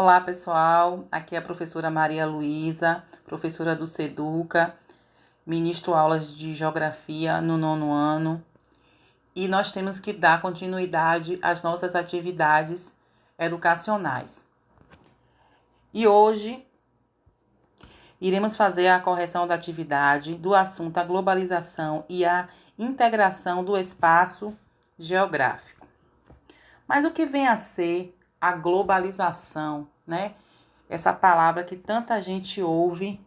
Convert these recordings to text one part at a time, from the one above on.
Olá, pessoal. Aqui é a professora Maria Luísa, professora do SEDUCA, ministro aulas de Geografia no 9º ano. E nós temos que dar continuidade às nossas atividades educacionais. E hoje iremos fazer a correção da atividade do assunto a globalização e a integração do espaço geográfico. Mas o que vem a ser a globalização, né? Essa palavra que tanta gente ouve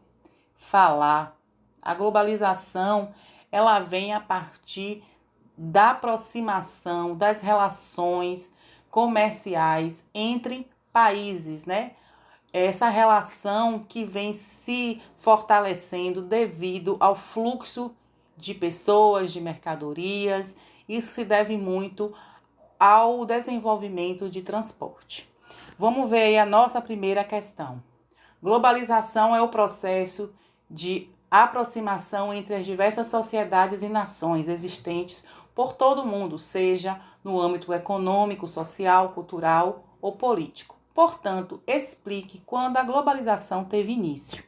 falar. A globalização, ela vem a partir da aproximação das relações comerciais entre países, né? Essa relação que vem se fortalecendo devido ao fluxo de pessoas, de mercadorias. Isso se deve muito ao desenvolvimento de transporte. Vamos ver aí a nossa primeira questão. Globalização é o processo de aproximação entre as diversas sociedades e nações existentes por todo o mundo, seja no âmbito econômico, social, cultural ou político. Portanto, explique quando a globalização teve início.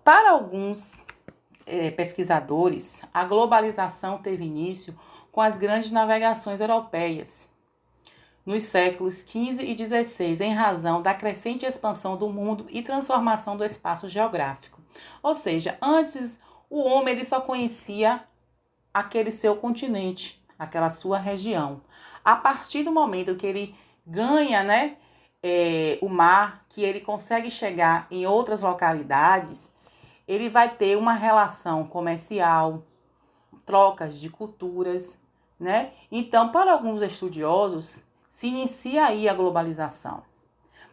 Para alguns pesquisadores, a globalização teve início com as grandes navegações europeias nos séculos XV e XVI, em razão da crescente expansão do mundo e transformação do espaço geográfico. Ou seja, antes o homem ele só conhecia aquele seu continente, aquela sua região. A partir do momento que ele ganha, o mar, que ele consegue chegar em outras localidades, ele vai ter uma relação comercial, trocas de culturas, né? Então, para alguns estudiosos, se inicia aí a globalização.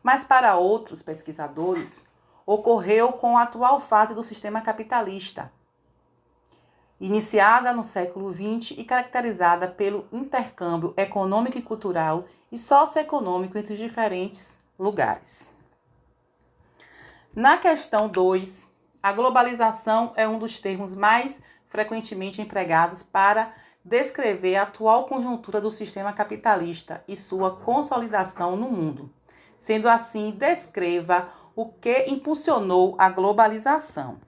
Mas para outros pesquisadores, ocorreu com a atual fase do sistema capitalista, iniciada no século XX e caracterizada pelo intercâmbio econômico e cultural e socioeconômico entre os diferentes lugares. Na questão 2, a globalização é um dos termos mais frequentemente empregados para descrever a atual conjuntura do sistema capitalista e sua consolidação no mundo. Sendo assim, descreva o que impulsionou a globalização.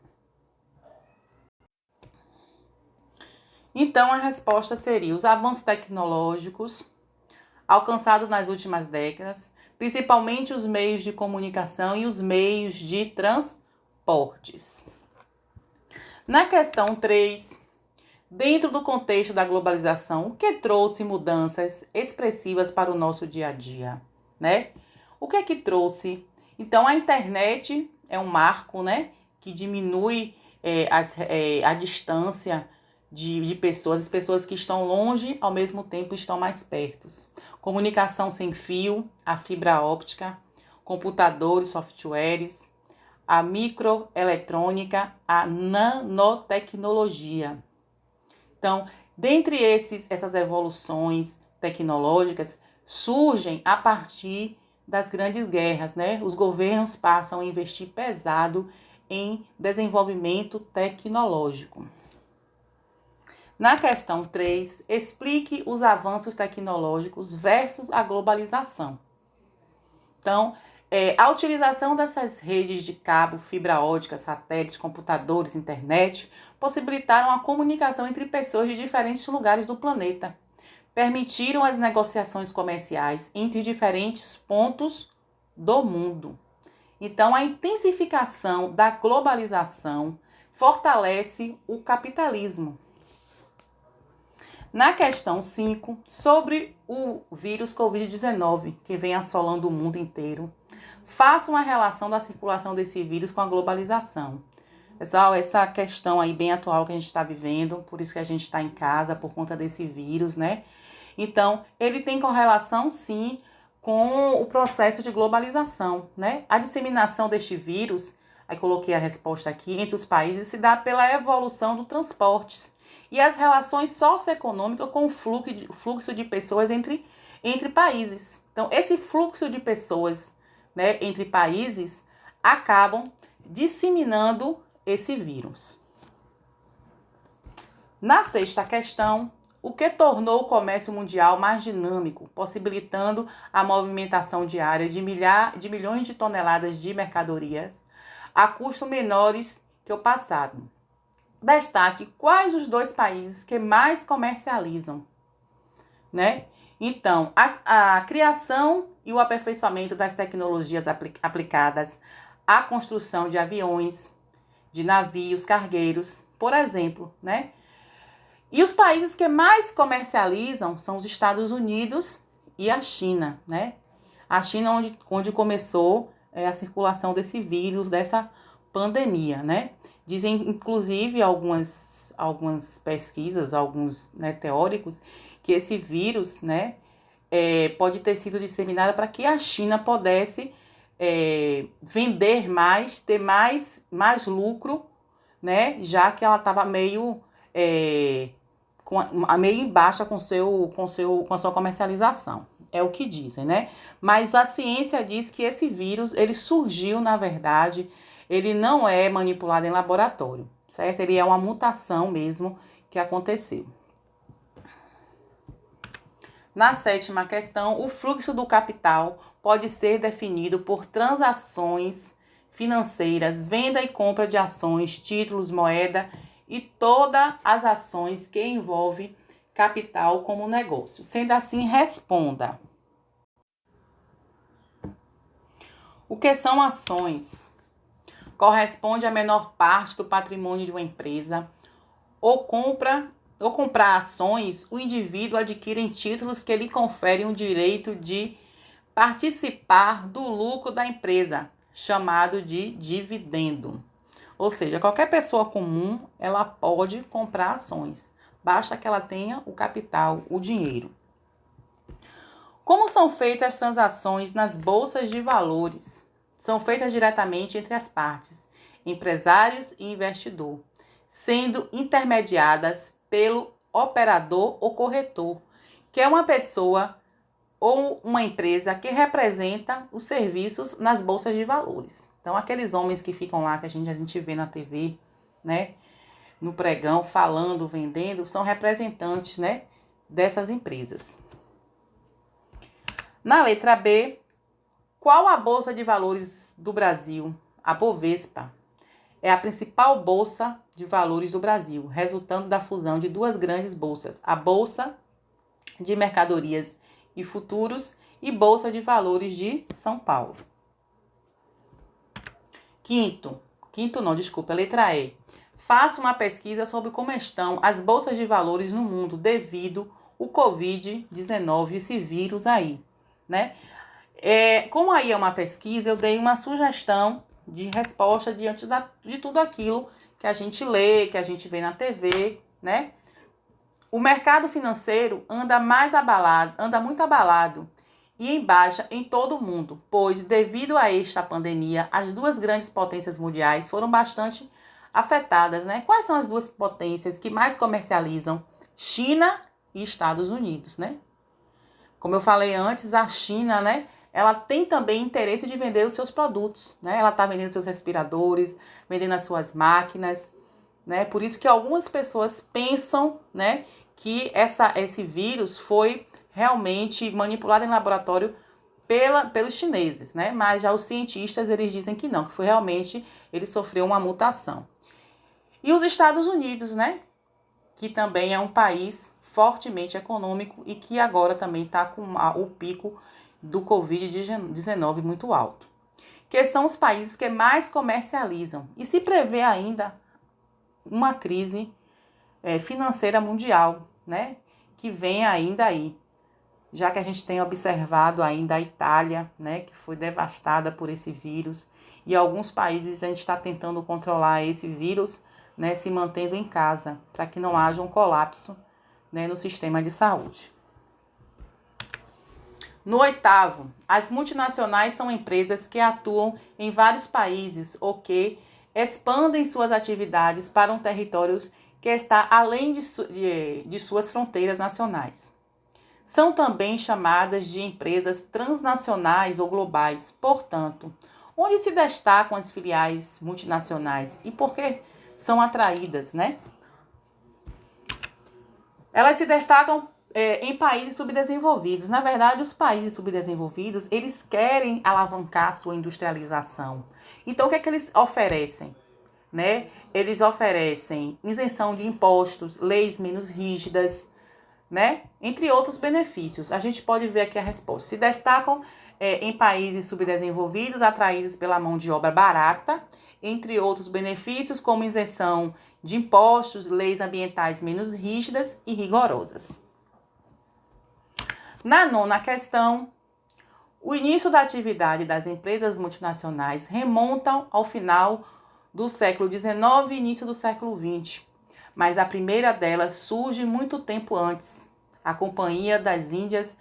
Então, a resposta seria os avanços tecnológicos alcançados nas últimas décadas, principalmente os meios de comunicação e os meios de transportes. Na questão 3, dentro do contexto da globalização, o que trouxe mudanças expressivas para o nosso dia a dia, né? O que é que trouxe? Então, a internet é um marco, né, que diminui a distância de pessoas, as pessoas que estão longe, ao mesmo tempo estão mais perto. Comunicação sem fio, a fibra óptica, computadores, softwares, a microeletrônica, a nanotecnologia. Então, dentre essas evoluções tecnológicas, surgem a partir das grandes guerras, né? Os governos passam a investir pesado em desenvolvimento tecnológico. Na questão 3, explique os avanços tecnológicos versus a globalização. Então, a utilização dessas redes de cabo, fibra ótica, satélites, computadores, internet, possibilitaram a comunicação entre pessoas de diferentes lugares do planeta. Permitiram as negociações comerciais entre diferentes pontos do mundo. Então, a intensificação da globalização fortalece o capitalismo. Na questão 5, sobre o vírus Covid-19, que vem assolando o mundo inteiro, faça uma relação da circulação desse vírus com a globalização. Pessoal, essa questão aí bem atual que a gente está vivendo, por isso que a gente está em casa, por conta desse vírus, né? Então, ele tem correlação, sim, com o processo de globalização, né? A disseminação deste vírus, aí coloquei a resposta aqui, entre os países, se dá pela evolução do transporte e as relações socioeconômicas com o fluxo de pessoas entre países. Então, esse fluxo de pessoas, né, entre países acabam disseminando esse vírus. Na 6ª questão, o que tornou o comércio mundial mais dinâmico, possibilitando a movimentação diária de milhões de toneladas de mercadorias a custos menores que o passado. Destaque quais os dois países que mais comercializam, né? Então, a criação e o aperfeiçoamento das tecnologias aplicadas à construção de aviões, de navios, cargueiros, por exemplo, né? E os países que mais comercializam são os Estados Unidos e a China, né? A China onde começou a circulação desse vírus, dessa pandemia, né? Dizem, inclusive, algumas pesquisas, alguns, né, teóricos, que esse vírus, né, pode ter sido disseminado para que a China pudesse vender mais, ter mais lucro, né? Já que ela estava meio meio em baixa com a sua comercialização. É o que dizem, né? Mas a ciência diz que esse vírus, ele surgiu, na verdade, ele não é manipulado em laboratório, certo? Ele é uma mutação mesmo que aconteceu. Na sétima questão, o fluxo do capital pode ser definido por transações financeiras, venda e compra de ações, títulos, moeda e todas as ações que envolvem capital como negócio. Sendo assim, responda. O que são ações? Corresponde à menor parte do patrimônio de uma empresa ou comprar ações, o indivíduo adquire títulos que lhe conferem o direito de participar do lucro da empresa, chamado de dividendo. Ou seja, qualquer pessoa comum, ela pode comprar ações, basta que ela tenha o capital, o dinheiro. Como são feitas as transações nas bolsas de valores? São feitas diretamente entre as partes, empresários e investidor, sendo intermediadas pelo operador ou corretor, que é uma pessoa ou uma empresa que representa os serviços nas bolsas de valores. Então, aqueles homens que ficam lá, que a gente vê na TV, né, no pregão, falando, vendendo, são representantes, né, dessas empresas. Na letra B, qual a bolsa de valores do Brasil? A Bovespa é a principal bolsa de valores do Brasil, resultando da fusão de duas grandes bolsas, a Bolsa de Mercadorias e Futuros e Bolsa de Valores de São Paulo. Letra E. Faça uma pesquisa sobre como estão as bolsas de valores no mundo devido ao Covid-19, esse vírus aí, né? Como aí é uma pesquisa, eu dei uma sugestão de resposta diante de tudo aquilo que a gente lê, que a gente vê na TV, né? O mercado financeiro anda muito abalado e em baixa em todo o mundo, pois devido a esta pandemia, as duas grandes potências mundiais foram bastante afetadas, né? Quais são as duas potências que mais comercializam? China e Estados Unidos, né? Como eu falei antes, a China, né? Ela tem também interesse de vender os seus produtos, né? Ela está vendendo seus respiradores, vendendo as suas máquinas, né? Por isso que algumas pessoas pensam, né, que esse vírus foi realmente manipulado em laboratório pelos chineses, né? Mas já os cientistas, eles dizem que não, que foi realmente, ele sofreu uma mutação. E os Estados Unidos, né? Que também é um país fortemente econômico e que agora também está com o pico do Covid-19 muito alto. Que são os países que mais comercializam. E se prevê ainda uma crise financeira mundial, né? Que vem ainda aí. Já que a gente tem observado ainda a Itália, né? Que foi devastada por esse vírus. E alguns países a gente está tentando controlar esse vírus, né? Se mantendo em casa, para que não haja um colapso, né, no sistema de saúde. No 8º, as multinacionais são empresas que atuam em vários países ou que expandem suas atividades para um território que está além de suas fronteiras nacionais. São também chamadas de empresas transnacionais ou globais, portanto, onde se destacam as filiais multinacionais e por que são atraídas, né? Elas se destacam em países subdesenvolvidos. Na verdade, os países subdesenvolvidos, eles querem alavancar a sua industrialização. Então, o que é que eles oferecem? Né? Eles oferecem isenção de impostos, leis menos rígidas, né? Entre outros benefícios. A gente pode ver aqui a resposta. Se destacam em países subdesenvolvidos, atraídos pela mão de obra barata, entre outros benefícios, como isenção de impostos, leis ambientais menos rígidas e rigorosas. Na nona questão, o início da atividade das empresas multinacionais remontam ao final do século XIX e início do século XX, mas a primeira delas surge muito tempo antes, a Companhia das Índias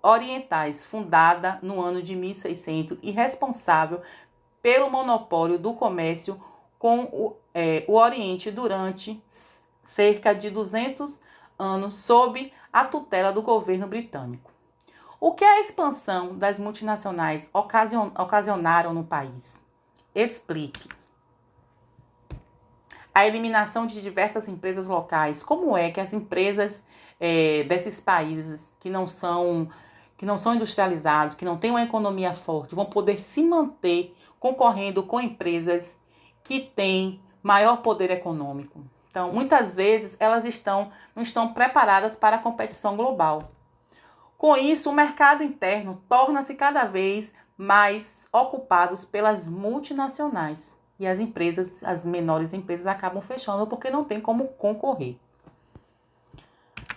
Orientais, fundada no ano de 1600 e responsável pelo monopólio do comércio com o Oriente durante cerca de 200 anos sob a tutela do governo britânico. O que a expansão das multinacionais ocasionaram no país? Explique. A eliminação de diversas empresas locais. Como é que as empresas desses países que não são industrializados, que não têm uma economia forte, vão poder se manter concorrendo com empresas que têm maior poder econômico? Então, muitas vezes, elas não estão preparadas para a competição global. Com isso, o mercado interno torna-se cada vez mais ocupado pelas multinacionais. E as empresas, as menores empresas, acabam fechando porque não tem como concorrer.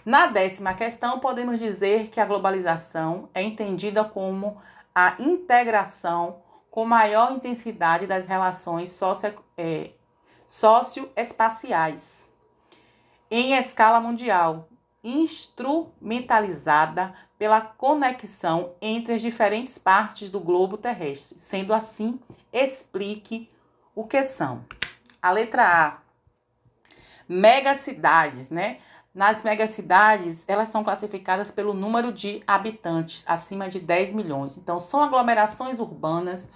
Na 10ª questão, podemos dizer que a globalização é entendida como a integração com maior intensidade das relações socioespaciais em escala mundial, instrumentalizada pela conexão entre as diferentes partes do globo terrestre. Sendo assim, explique o que são. A letra A, megacidades, né? Nas megacidades, elas são classificadas pelo número de habitantes, acima de 10 milhões. Então, são aglomerações urbanas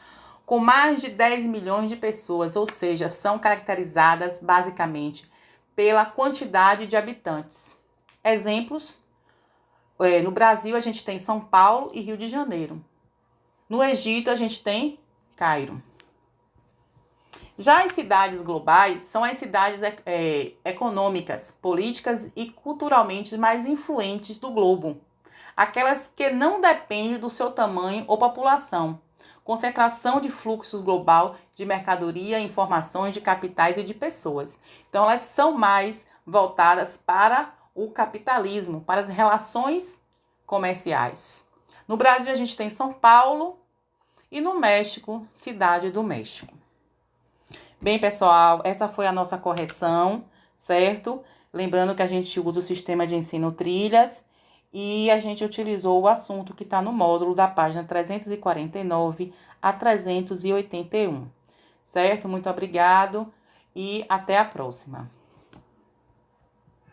com mais de 10 milhões de pessoas, ou seja, são caracterizadas basicamente pela quantidade de habitantes. Exemplos: no Brasil, a gente tem São Paulo e Rio de Janeiro. No Egito, a gente tem Cairo. Já as cidades globais são as cidades econômicas, políticas e culturalmente mais influentes do globo. Aquelas que não dependem do seu tamanho ou população. Concentração de fluxos global de mercadoria, informações, de capitais e de pessoas. Então, elas são mais voltadas para o capitalismo, para as relações comerciais. No Brasil, a gente tem São Paulo e no México, Cidade do México. Bem, pessoal, essa foi a nossa correção, certo? Lembrando que a gente usa o sistema de ensino Trilhas e a gente utilizou o assunto que está no módulo da página 349 a 381, certo? Muito obrigado e até a próxima.